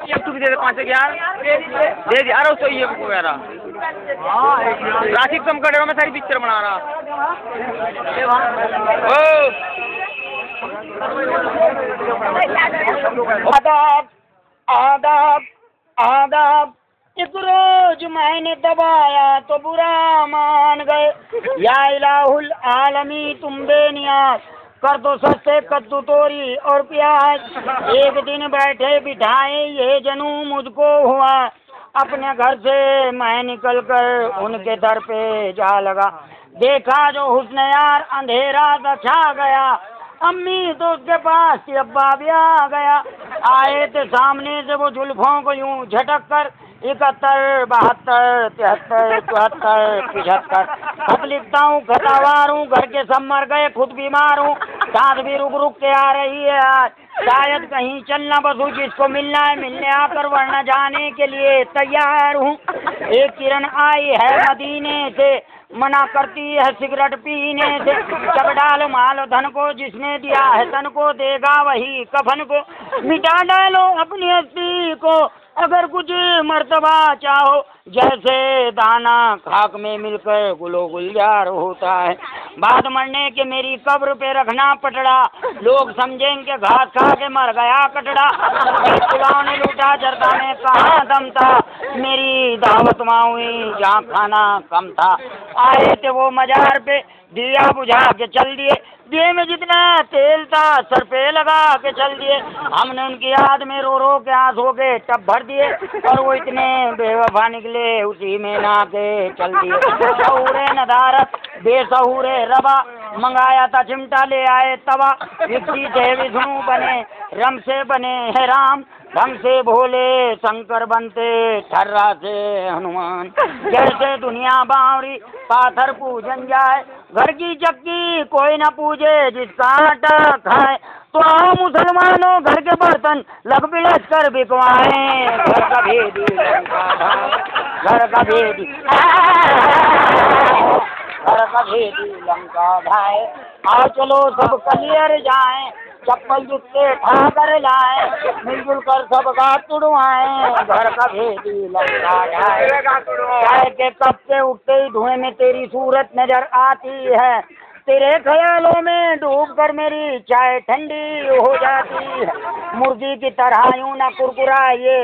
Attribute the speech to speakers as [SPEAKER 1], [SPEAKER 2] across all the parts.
[SPEAKER 1] एक तू भी दे दे 5 यार दे दे। अरे उसको ये वगैरह ट्रैफिक कम कर रहा मैं सारी पिक्चर बना रहा।
[SPEAKER 2] आदाब आदाब आदाब। एक रोज मैंने दबाया तो बुरा मान गए। या इलाहुल आलमी तुम बेनियाज कर दो सस्ते कद्दू तोरी और प्याज। एक दिन बैठे बिठाए ये जनू मुझको हुआ। अपने घर से मैं निकल कर उनके दर पे जा लगा। देखा जो हुस्न यार अंधेरा सा छा गया। अम्मी तो उसके पास थी, अब्बा भी आ गया। आए थे सामने से वो जुल्फों को यूं झटक कर 71 72 73 74 75। खत लिखता हूँ खतावार हूँ, घर के सब मर गए, खुद बीमार हूँ, सांस भी रुक रुक के आ रही है आज। शायद कहीं चलना बसू, जिसको मिलना है मिलने आकर, वरना जाने के लिए तैयार हूँ। एक किरण आई है मदीने से, मना करती है सिगरेट पीने से। जब डालो मालो धन को, जिसने दिया है तन को, देगा वही कफन को। मिटा डालो अपनी हस्ती को अगर कुछ मर्तबा चाहो। जैसे दाना खाक में मिलकर गुलो गुलजार होता है। बाद मरने के मेरी कब्र पे रखना पटड़ा, लोग समझेंगे घास खा के मर गया कटड़ा। पुलाव ने लूटा जरदा में कहाँ दम था, मेरी दावत माँ हुई जहाँ खाना कम था। आए थे वो मजार पे, दिया बुझा के चल दिए। दिए में जितना तेल था सर पे लगा के चल दिए। हमने उनकी याद में रो रो के आंसू के टब भर दिए, और वो इतने बेवफा निकले उसी में ना के चल दिए। शऊरे नदारत बेसहूरे रबा, मंगाया था चिमटा ले आए तवा। विक्सी थे विष्णु बने, रम से बने है राम, ढंग से भोले शंकर बनते, ठर्रा से हनुमान। जैसे दुनिया बावरी पाथर पूजन जाए, घर की चक्की कोई न पूजे जिसका आटा खाए। तो आओ मुसलमानों घर के बर्तन लग बिलस कर बिकवाएं। घर का भेदी घर का भेदी घर का भेदी लंका भाई। आओ चलो सब कलियर जाएं, चप्पल जूते उठा कर लाए, मिलजुल कर सब गात तुड़वाएं। घर का भेदी लंका जाए। चाय के कप से उठते ही धुएं में तेरी सूरत नजर आती है। तेरे ख्यालों में डूब कर मेरी चाय ठंडी हो जाती है। मुर्गी की तरह यूं ना कुरकुराइए,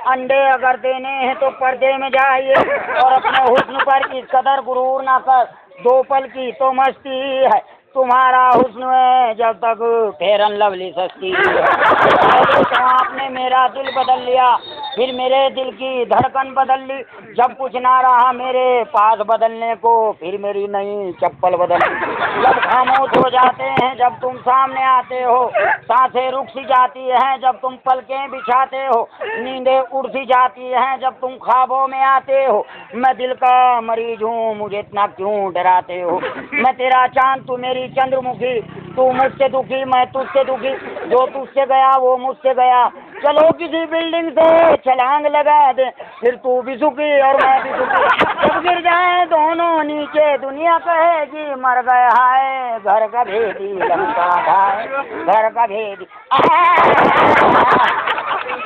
[SPEAKER 2] अंडे अगर देने हैं तो पर्दे में जाइए। और अपने हुस्न पर इस कदर गुरूर ना कर, 2 पल की तो मस्ती है। तुम्हारा हुस्न है जब तक फेरन लवली सस्ती है। तो आपने मेरा दिल बदल लिया, फिर मेरे दिल की धड़कन बदल ली। जब कुछ ना रहा मेरे पास बदलने को, फिर मेरी नई चप्पल बदल ली। जब खामोश हो जाते हैं जब तुम सामने आते हो, सांसें रुक सी जाती हैं जब तुम पलकें बिछाते हो, नींदें उड़ सी जाती हैं जब तुम ख्वाबों में आते हो। मैं दिल का मरीज हूँ, मुझे इतना क्यों डराते हो। मैं तेरा चांद तू मेरी चंद्रमुखी, तू मुझसे दुखी मैं तुझसे दुखी, जो तुझसे गया वो मुझसे गया। चलो किसी बिल्डिंग से छलांग लगा दे, फिर तू भी सुखी और मैं भी सुखी। जब गिर जाए दोनों नीचे दुनिया कहेगी मर गया है। घर का भेदी लंका भाई, घर का भेदी।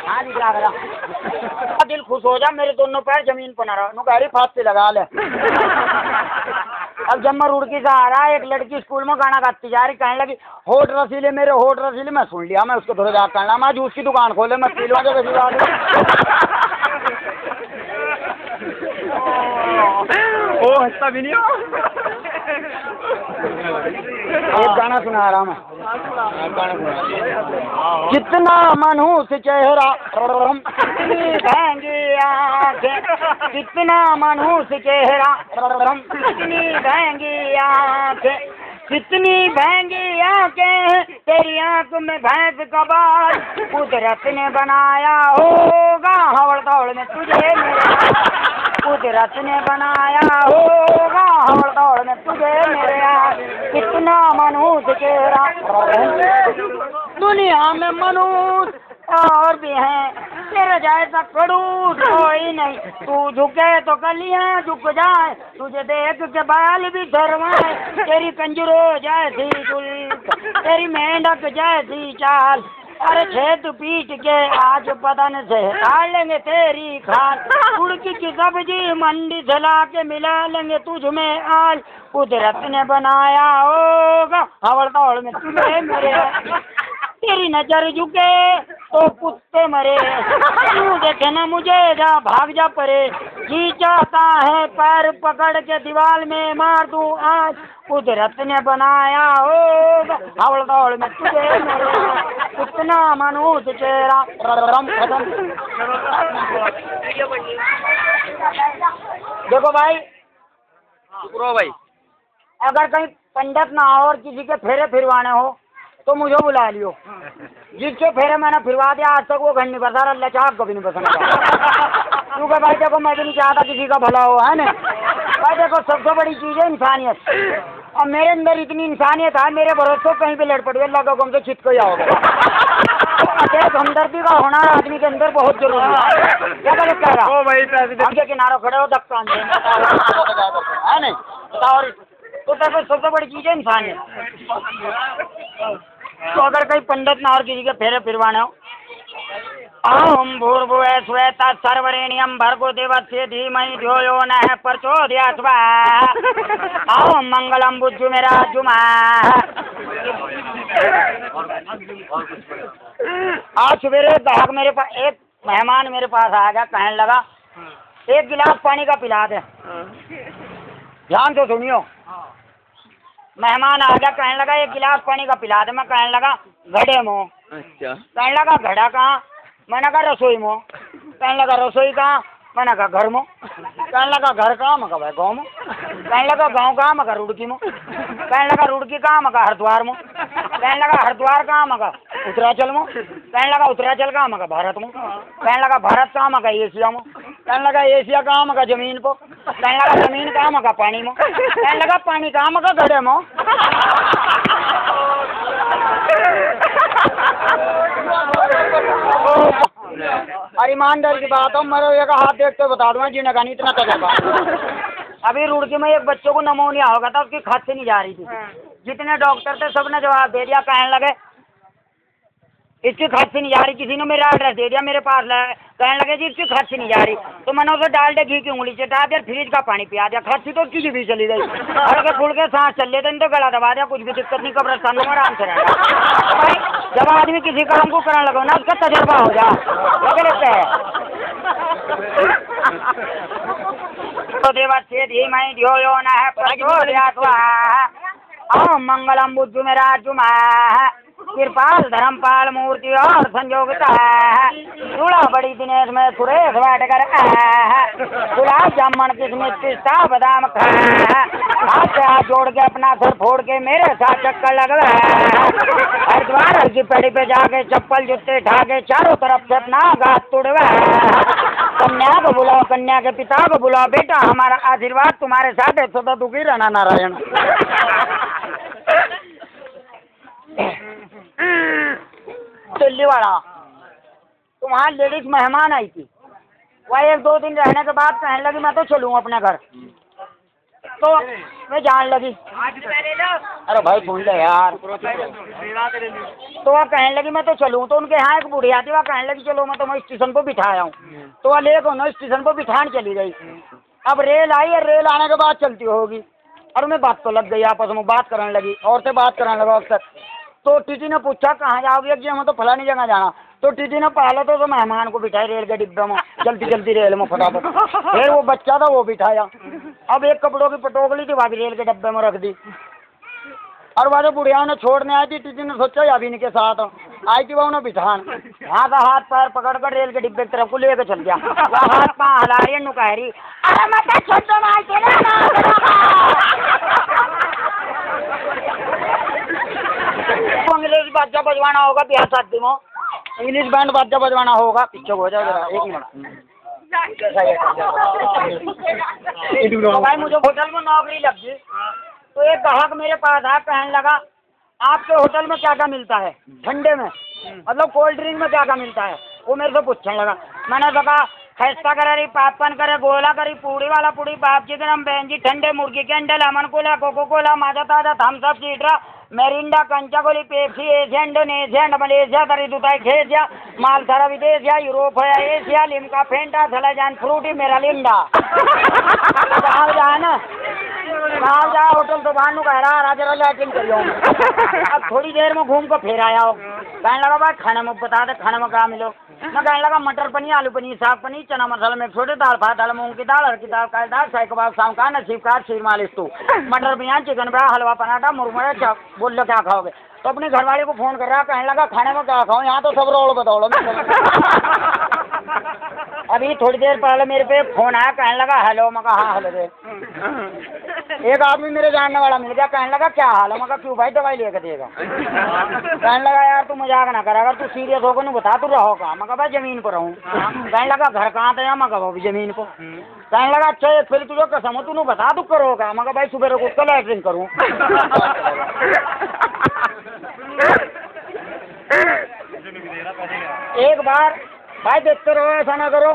[SPEAKER 2] हाँ निकला गया। दिल खुश हो जा, मेरे दोनों पैर जमीन पर न रहा, नुकारी फात से लगा ले। अब जब मैं रुड़की से आ रहा, एक लड़की स्कूल में गाना गाती जा रही, कहने लगी होठ रसीले मेरे होठ रसीले। मैं सुन लिया, मैं उसको थोड़ा जा करना, मैं जूस की दुकान खोले, मैं पी लूँगा जब
[SPEAKER 1] ओ हिस्सा भी नहीं हो।
[SPEAKER 2] एक गाना सुना रहा मैं। कितना मनहूस चेहरा, कितनी महंगी आंखें, कितना मनहूस चेहरा, कितनी महंगी आंखें, कितनी महंगी आंखें, तेरी आंख में भैंस का बाल। कुदरत ने बनाया होगा हवड़ दौड़ में तुझे मेरे, कुदरत ने बनाया होगा हवड़ दौड़ में तुझे मेरे। कितना मनहूस चेहरा, दुनिया में मनहूस और भी हैं, तेरे जैसा खड़ूस कोई नहीं। तू झुके तो कलियां झुक जाए, तुझे देख के बाल भी धरवाए। तेरी कंजरो जैसी जुल्फ, तेरी मेंढक जैसी चाल, अरे छेद पीट के आज बदन से काट लेंगे तेरी खाल, उड़की की सब्जी मंडी से ला के मिला लेंगे तुझ में आल, कुदरत ने बनाया होगा हवड़ दौड़ में तुझे मेरे, तेरी नजर झुके तो कुत्ते मरे, तू देखे ना मुझे जा भाग जा परे, जी चाहता है पैर पकड़ के दीवार में मार दूं आज, कुदरत ने बनाया होगा हवड़ दौड़ में तुझे मेरे, कितना मनुष्य चेहरा रम खत्म। देखो भाई,
[SPEAKER 1] भाई
[SPEAKER 2] अगर कहीं पंडित ना हो और किसी के फेरे फिरवाने हो तो मुझे बुला लियो, जिसके फेरे मैंने फिरवा दिया आज तक वो घर नहीं बसा, अल्लाह चाह कभी नहीं पसंद, क्योंकि भाई देखो मैं भी नहीं चाहता किसी का भला हो, है ना भाई। देखो सबसे बड़ी चीज है इंसानियत, और मेरे अंदर इतनी इंसानियत है, मेरे भरोसे कहीं पे लड़ पड़ी अल्लाह का हमसे छिटको ही आओगे। हमदर्दी का होना आदमी के अंदर बहुत जरूरी है, क्या गलत कह रहा हमसे किनारों खड़े हो धक्का है नहीं बताओ, तो सबसे बड़ी चीज है इंसानियत। तो अगर कहीं पंडित ना और किसी के फेरे फिरवाने हो, ओम भूर्भुवः स्वः सर्वरेण्यं भर्गो देवस्य धीमहि धियो यो नः प्रचोदयात् स्वाहा, ओम मंगलम बुद्धुमेराजुमा। आज सवेरे ग्राहक मेरे पास, एक मेहमान मेरे पास आ गया, कहने लगा एक गिलास पानी का पिला दे, ध्यान से सुनियो, मेहमान आ गया, कहने लगा एक गिलास पानी का पिला दे, मैं कहने लगा घड़े में,
[SPEAKER 1] अच्छा
[SPEAKER 2] कहने लगा घड़ा कहाँ, मैंने कहा रसोई में, कहने लगा रसोई कहाँ, मैंने कहा घर में, कहने लगा घर कहाँ, मैं कहा भाई गाँव में, कहने लगा गाँव कहाँ, मैं कहा रुड़की में, कहने लगा रुड़की कहाँ, मैं कहा हरिद्वार में, कहने लगा हरिद्वार कहाँ, मैं कहा उत्तराचल में, कहने लगा उत्तराचल कहाँ, मैं कहा भारत में, कहने लगा भारत कहाँ, मैं कहा एशिया में, कहने लगा एशिया कहाँ, मैं कहा जमीन पर, कहने लगा जमीन कहाँ, मैं कहा पानी में, कहने लगा पानी कहाँ, मैं कहा गड्ढे में। और ईमानदारी की बात हो, मेरे एक हाथ देखते बता दूंगा जिन्हें का नहीं इतना तजर्बा। अभी रुड़की में एक बच्चों को नमोनिया हो गया था, उसकी खांसी से नहीं जा रही थी, जितने डॉक्टर थे सबने जवाब दे दिया, कहने लगे इसकी खांसी नहीं जा रही, किसी ने मेरा एड्रेस दे दिया मेरे पास, कहने लगे जी इसकी खांसी नहीं जा रही, तो मैंने उसे डालडे घी की उंगली चटा दिया, फ्रिज का पानी पिया दिया, खांसी तो उसकी भी चली गई, हल्के फुल्के सांस चल लेते तो गला दबा दिया, कुछ भी दिक्कत नहीं, कब्रिस्तान में आराम से रहना। भाई जब आदमी किसी काम को करने लगो ना, उसका तजर्बा हो जा, क्या लगता है। तो देवस्य धीमहि धियो यो नः प्रचोदयात् स्वाहा, ओम मंगलम बुद्धुमेराजुमा। कृपाल धर्मपाल मूर्ति और संयोगता चूड़ा बड़ी दिनेश में सुरेश बैठ कर गुलाब जामुन किसमिस पिस्ता बादाम खा, हाथ से हाथ जोड़ के अपना सर फोड़ के मेरे साथ चक्कर लगवा, हरिद्वार की पेड़ी पे जाके चप्पल जूते ढाके चारों तरफ से अपना घात तोड़वा, कन्या को बुलाओ, कन्या के पिता को बुलाओ, बेटा हमारा आशीर्वाद तुम्हारे साथ है, सदा दुखी रहना नारायण। दिल्ली वाला तो वहाँ लेडीज मेहमान आई थी, वह एक दो दिन रहने के बाद कहने लगी मैं तो चलूँ अपने घर, तो मैं जान लगी, अरे भाई सुन ले यार, तो वह कहने लगी मैं तो चलूँ, तो उनके यहाँ एक बुढ़िया थी, वह कहने लगी चलो मैं तुम्हें स्टेशन पर बिठाया हूँ, तो वह ले को स्टेशन पर बिठाने चली गई। अब रेल आई और रेल आने के बाद चलती होगी, और मैं बात तो लग गई, आपस में बात करने लगी, और से बात करने लगा अक्सर। तो टीटी ने पूछा कहाँ जाओगे, जी हमें तो फलानी जगह जाना, तो टीटी ने पहले तो मेहमान को बिठाई रेल के डिब्बे में, जल्दी जल्दी रेल में फटाफट, फिर वो बच्चा था वो बिठाया, अब एक कपड़ों की पटोकली थी वह भी रेल के डब्बे में रख दी, और वह जो बुढ़िया ने छोड़ने आई थी, टीटी ने सोचा अभी इनके साथ आई थी, वह उन्हें बिठान, यहाँ का हाथ पैर पकड़ कर रेल के डिब्बे की तरफ को लेकर चल गया, वह हाथ पाँव हिला रही है, कह रही अरे मैं छोटो इंग्लिश बाजा बजवाना होगा बिहार शादी में, इंग्लिश बैंड बाजा बजवाना होगा, पीछे हो जाओ जरा एक मिनट। तो भाई मुझे होटल में नौकरी लग गई, तो एक ग्राहक मेरे पास आया, कहने लगा आपके होटल में क्या क्या मिलता है ठंडे में, मतलब कोल्ड ड्रिंक में क्या क्या मिलता है, वो मेरे से पूछने लगा। मैंने कहा खस्ता करी पापन करे गोला करी पूड़ी वाला पूड़ी बाप जी गरम बहन जी ठंडे मुर्गी के अंडे लेमन कोला कोको कोला माजा ताजा थम्स अप सीड्रा मेरिंडा कंचा गोली पेप्सी एशिया इंडोनेशिया मलेशिया तरी दुताई खेसिया माल सारा विदेशिया यूरोप है एशिया लिमका फेंटा थलाजान फ्रूटी मेरा लिंडा कहाँ जा ना कहाँ जा होटल तो बानू कह रहा राजा लैट्रिन करियो अब थोड़ी देर में घूम को फिर आया हो कहने लगा भाई खाने में बता दे खाने में क्या मिलो मैं कहने लगा मटर पनीर आलू पनीर साग पनीर चना मसाला में छोटे दाल भात दाल मूंग की दाल हर की दाल काली दाल शाही कबाब शाम का नसीब का खीर मालिश तू मटर बिरयानी चिकन ब्रा हलवा पराठा मुरमुरे क्या बोल लो क्या खाओगे तो अपने घरवाले को फोन कर रहा कहने लगा खाने में क्या खाऊं यहाँ तो सब रोल बदौलो अभी थोड़ी देर पहले मेरे पे फोन आया कहने लगा हेलो मैं कहा हाँ हेलो रे एक आदमी मेरे जानने वाला मिल गया कहने लगा क्या हाल है मैं कहा क्यों भाई दवाई लेकर देगा कहने लगा यार तू मजाक ना कर अगर तू सीरियस होकर नहीं बता तू रहो कहाँ मैं कहा भाई जमीन पर रहूँ कहने लगा घर कहाँ था मैं कहा भी जमीन पर कहने लगा अच्छा फिर तुझे कसम हो तू बता तू करो का मैं कहा भाई सुबह रोज का लैट्रिन करूँ एक बार भाई देखते रहो ऐसा ना करो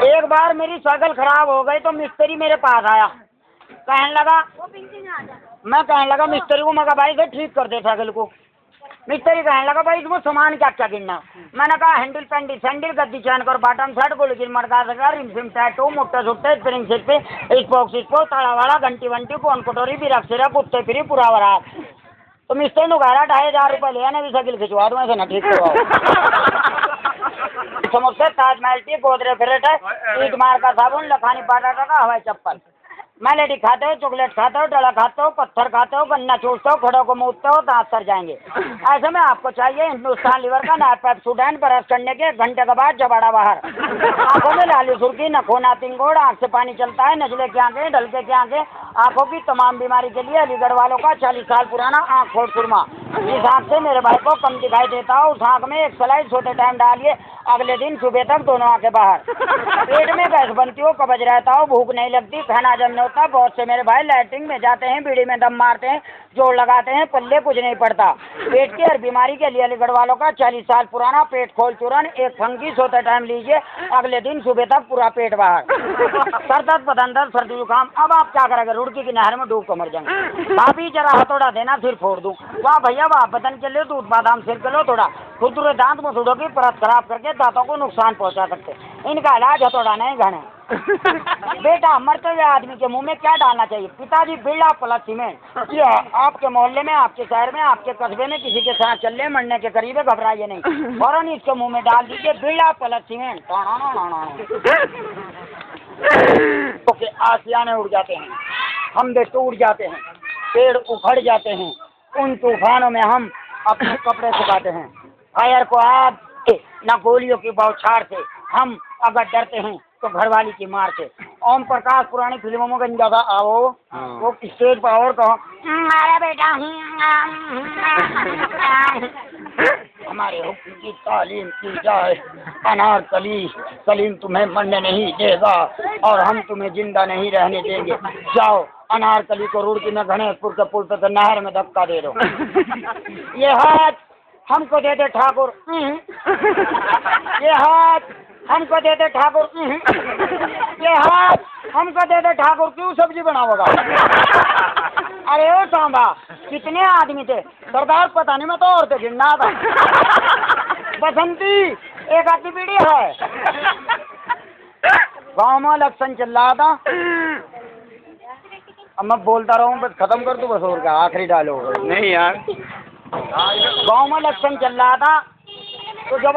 [SPEAKER 2] एक बार मेरी साइकिल खराब हो गई तो मिस्त्री मेरे पास आया कहने लगा मैं कहने लगा मिस्त्री को मैं कहा भाई से ठीक कर दे साइकिल को मिस्त्री कहने लगा भाई इसमें सामान क्या क्या गिनना मैंने कहा हैंडल पेंडल सैंडल गद्दी चैन कर बटन शर्ट गोली गिर मटका सका रिम सिम टैटू मोटे सुट्टे स्प्रिंग सीट पे स्पोक ताड़ा वाला घंटी वंटी कौन कटोरी भी रख सिरा कुत्ते फिरी पूरा वरा तो मिस्त्री ने कहा 2,500 रुपये ले आने भी साइकिल खिंचवा दूँ ऐसे ना ठीक करवाओ समोसे ताजमहल टी गोदरे फ्रेट है ईट मार का साबुन लखानी पाटा का हवाई चप्पल मैलेडी खाते हो चॉकलेट खाते हो डला खाते हो पत्थर खाते हो गन्ना चूसते हो खड़ों को मूदते हो दांत सर जाएंगे ऐसे में आपको चाहिए हिंदुस्तान लीवर का नाप पैप सुडैन ब्रश करने के घंटे के बाद जबाड़ा बाहर आंखों में लाली सुर्खी नखो ना तिंगोड़ आंख से पानी चलता है नजले की आंखें ढलके की आंखें आंखों की तमाम बीमारी के लिए अलीगढ़ वालों का 40 साल पुराना आंख फोड़ सुरमा इस आंख से मेरे भाई को कम दिखाई देता हो उस आंख में एक स्लाइड छोटे टाइम डालिए अगले दिन सुबह तक दोनों आंखें बाहर पेट में गैस बनती हो कब्ज रहता हो भूख नहीं लगती खाना जम नहीं होता बहुत से मेरे भाई लैट्रिन में जाते हैं बीड़ी में दम मारते हैं जोड़ लगाते हैं पल्ले कुछ नहीं पड़ता पेट की हर बीमारी के लिए अलीगढ़ वालों का 40 साल पुराना पेट खोल चूरन एक फंगी सोते टाइम लीजिए अगले दिन सुबह तक पूरा पेट बाहर सर दर्द बदन दर्द सर्दी जुकाम अब आप क्या करेंगे रुड़की की नहर में डूब कर मर जाएंगे भाभी जरा हथौड़ा देना फिर फोड़ दूं वाह भैया वाह बदन के लिए दूध बादाम सिर के लो थोड़ा खुदरे दांत मसूड़ों की परत खराब करके दांतों को नुकसान पहुंचा सकते इनका इलाज हथौड़ा नहीं घने बेटा मरते हुए आदमी के मुंह में क्या डालना चाहिए पिताजी बिरला प्लस सीमेंट ये आपके मोहल्ले में आपके शहर में आपके कस्बे में किसी के साथ चल रहे मरने के करीब है घबराइए नहीं फौरन इसके मुंह में डाल दीजिए बिरला प्लस सीमेंट ओके आसियाने उड़ जाते हैं हम दे टूट जाते हैं पेड़ उखड़ जाते हैं उन तूफानों में हम अपने कपड़े सुखाते हैं फायर को आग न गोलियों की बौछार से हम अगर डरते हैं तो घरवाली की मार से ओम प्रकाश पुरानी फिल्मों में गंजा था आओ वो स्टेज पर और कहो हमारा बेटा हमारे हुक्म की तालीम की जाए अनारकली सलीम तुम्हें मरने नहीं देगा और हम तुम्हें जिंदा नहीं रहने देंगे जाओ अनारकली को रुड़की में गणेशपुर के पुल पे नहर में धक्का दे दो ये हाथ हमको दे दे ठाकुर ये हाथ हमको दे दे ठाकुर ये हाथ हमको दे दे ठाकुर क्यों सब्जी बनाओगा अरे ओ सांबा कितने आदमी थे सरदार पता नहीं मैं तो और गिरना था बसंती एक आधी पीढ़ी है गाँव में इलेक्शन चल रहा था अब मैं बोलता रहूँ बस खत्म कर दूँ बस और क्या आखिरी डालो
[SPEAKER 1] नहीं यार
[SPEAKER 2] गाँव में इलेक्शन चल रहा था तो जब